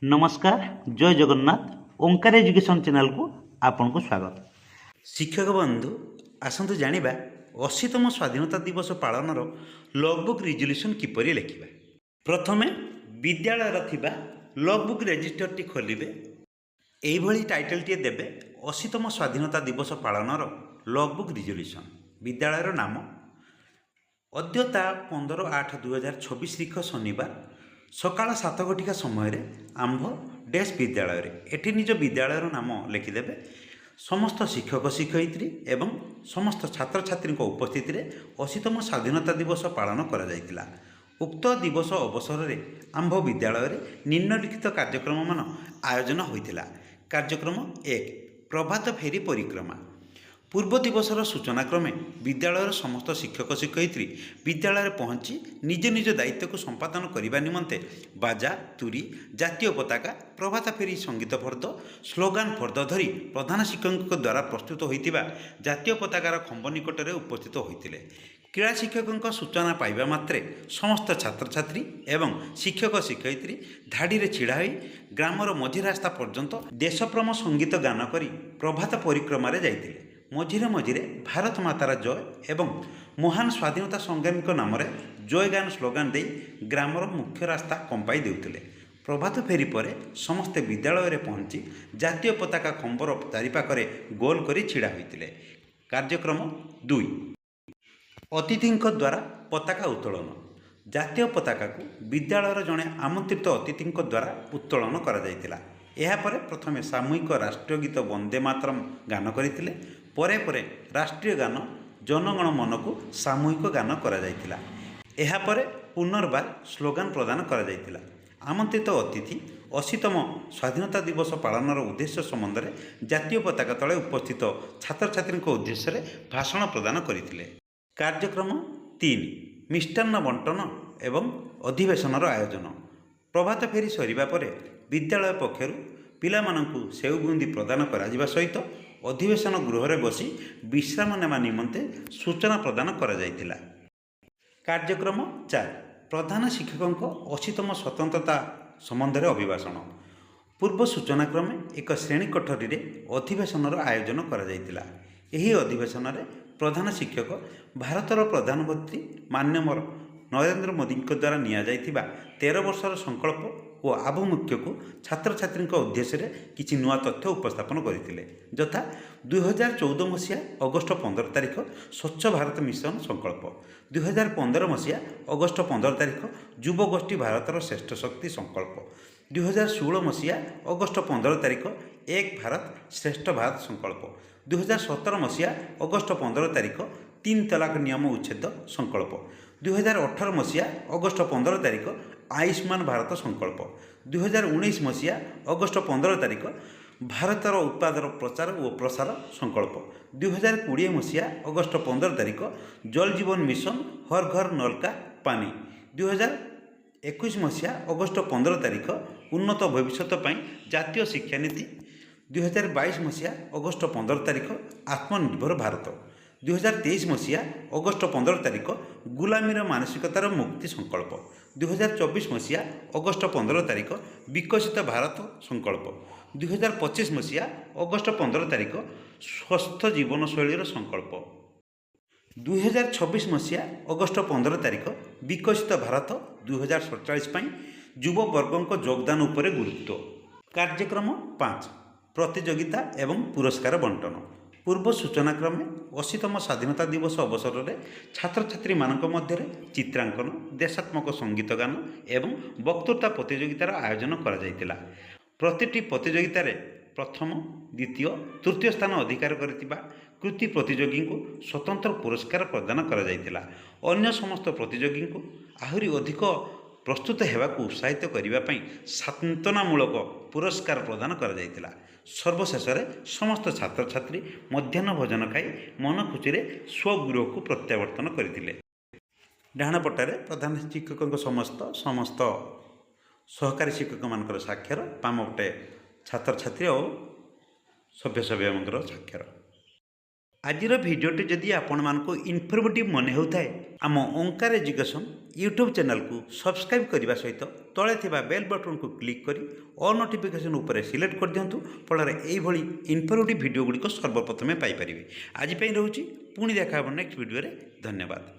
नमस्कार जय जगन्नाथ ओंकार education channel को आपन को स्वागत। शिक्षक बंधु आसतु जानिबा 80तम स्वाधीनता दिवस पालनर लगबुक रिजोल्यूशन किपरि लेखिबा। प्रथमे विद्यालय थिबा लगबुक रेजिस्टर टी खोलिबे। एई भली टाइटल टी देबे 80तम स्वाधीनता दिवस पालनर लगबुक रिजोल्यूशन। विद्यालयर नाम अद्यता 15/8/2026 तारिख शनिवार सकाळ 7 घटिका समय आंभ डेस विद्यालय एठी निज विद्यालयर नाम लिखिदेवे। समस्त शिक्षक शिक्षयित्री एवं समस्त छात्र छात्री उपस्थित 80तम स्वाधीनता दिवस पालन करा जायतिला। उक्त दिवस अवसर में आंभ विद्यालय निम्नलिखित कार्यक्रम मान आयोजन होइतिला। कार्यक्रम 1 प्रभात फेरी परिक्रमा। पूर्व दिवसर सूचना क्रमे विद्यालयर समस्त शिक्षक शिक्षयित्री विद्यालय पहुँची निज निज दायित्व को संपादन करने निमंते बाजा तुरी जातीय पताका प्रभात फेरी संगीत फर्द स्लोगान फर्द धरी प्रधान शिक्षक द्वारा प्रस्तुत होइतिबा जातीय पताकार खंब निकट में उपस्थित होइतिले। क्रीड़ा शिक्षकों सूचना पाइबा मात्रे समस्त छात्र छात्री एवं शिक्षक शिक्षयित्री धाड़ी रे छिड़ा होई ग्रामर मझी रास्ता पर्यंत देशप्रेम संगीत गान करी प्रभात परिक्रमा रे जाइतिले। मझिरे मझिरे भारत मातार जय एवं महान स्वाधीनता संग्रामी नाम जय गान स्लोगान दे ग्रामर मुख्य रास्ता कंपाई देउतिले। प्रभात फेरी पर समस्ते विद्यालय पहुँची जातीय पताका खंबर चारिपाखरे गोल करी छिड़ा होइतिले। कार्यक्रम 2 अतिथि द्वारा पताका उत्तोलन। जातीय पताका को विद्यालयर जड़े आमंत्रित अतिथि द्वारा उत्तोलन करा जायतिला। एहा परे प्रथमे सामूहिक राष्ट्रीय गीत वंदे मातरम गान करथिले। परे परे राष्ट्रीय गान जनगण मन को सामूहिक गान करा जायतिला। एहा परे पुनर्बार स्लोगान प्रदान करा जायतिला। आमंत्रित अतिथि 80तम स्वाधीनता दिवस पालनर उद्देश्य संबंध में जातीय पताका तले उपस्थित छात्र छात्री उद्देश्य भाषण प्रदान करथिले। कार्यक्रम 3 मिष्टान्न बंटन एवं अधिवेशन आयोजन। प्रभात फेरी सरिबा परे विद्यालय पक्षर पिलामानंकु सेव बुंदी प्रदान करा सहित अधिवेशन गृह में बसी विश्राम नेमा निमंते सूचना प्रदान करा जायतिला। कार्यक्रम 4 प्रधान शिक्षकों 80तम स्वतंत्रता संबंध में अभिभाषण। पूर्व सूचना क्रमे एक श्रेणी कोठरी रे अधिवेशन आयोजन करा जायतिला। एही अधिवेशन में प्रधान शिक्षक भारतर प्रधानमंत्री माननीय नरेंद्र मोदी द्वारा निया जायतिबा 13 वर्षर संकल्प और आभिमुख्य को छात्र छात्री उद्देश्य किसी नुआ तथ्य उपस्थापन करते यथा 2014 मसीहा अगस्ट 15 तारिख स्वच्छ भारत मिशन संकल्प, 2015 मसीहा अगस्ट 15 तारिख युवगोष्ठी भारतर श्रेष्ठ शक्ति संकल्प, 2016 मसीहा अगस्ट 15 तारिख एक भारत श्रेष्ठ भारत संकल्प, 2017 मसीहा अगस्ट 15 तारिख 3 तलाक नियम उच्छेद संकल्प, 2018 मसीहा अगस्ट 15 तारिख आयुष्मान भारत संकल्प, 2019 मसीहा अगस्ट 15 तारिख भारतर उत्पादर प्रचार और प्रसार संकल्प, 2020 मसीहा अगस्ट 15 तारिख जल जीवन मिशन हर घर नल का पानी, 2021 मसीहा अगस्ट 15 तारिख उन्नत भविष्य जातीय शिक्षा नीति, 2022 मसीहा अगस्ट 15 तारिख आत्मनिर्भर भारत, 2023 मसीहा अगस्ट 15 तारिख गुलामीर मानसिकतार मुक्ति संकल्प, 2024 मसीहा अगस्ट 15 तारिख विकसित भारत संकल्प, 2025 मसीहा अगस्ट 15 तारिख स्वस्थ जीवनशैली संकल्प, 2026 मसीहा अगस्ट 15 तारिख विकसित भारत 2047 युववर्गों योगदान उपर गुरुत्व। कार्यक्रम 5 प्रतियोगिता एवं पुरस्कार बंटन। पूर्व सूचना क्रमे 80तम स्वाधीनता दिवस अवसर में छात्र छात्री मानक मध्य चित्रांकन देशात्मक संगीत गान एवं वक्तृता प्रतियोगितार आयोजन करा जायतिला। प्रतिटी प्रतियोगिता प्रथम द्वितीय तृतीय स्थान अधिकार करथिबा कृति प्रतियोगी को स्वतंत्र पुरस्कार प्रदान करा जायतिला। अन्य समस्त प्रतियोगी को आहुरी अधिक प्रस्तुत होगाकू उत्साहित करने सांत्वनामूलक पुरस्कार प्रदान करा जायतिला। सर्वशेष समस्त छात्र छात्री मध्याह्न भोजन खाई मन खुशी स्वगृह को प्रत्यावर्तन करथिले। डाहाण पट्टारे प्रधान शिक्षकों समस्त सहकारी शिक्षक मानकर साक्षर, बाम पटे छात्र छात्री और सभ्य सभ्य स्वाक्षर। आजिर भिडियोटी जदि आपण मानक इनफर्मेटिव मन होता आम ओंकार एजुकेशन यूट्यूब चैनल को सब्सक्राइब करने सहित तले थिबा बेल बटन को क्लिक करी ऑल नोटिफिकेशन उपर सिलेक्ट कर दिंतु फल इनफर्मेटिव भिडियो गुड़िक सर्वप्रथमे पाइपर। आज रोचे पुणी देखा नेक्स्ट भिडियो धन्यवाद।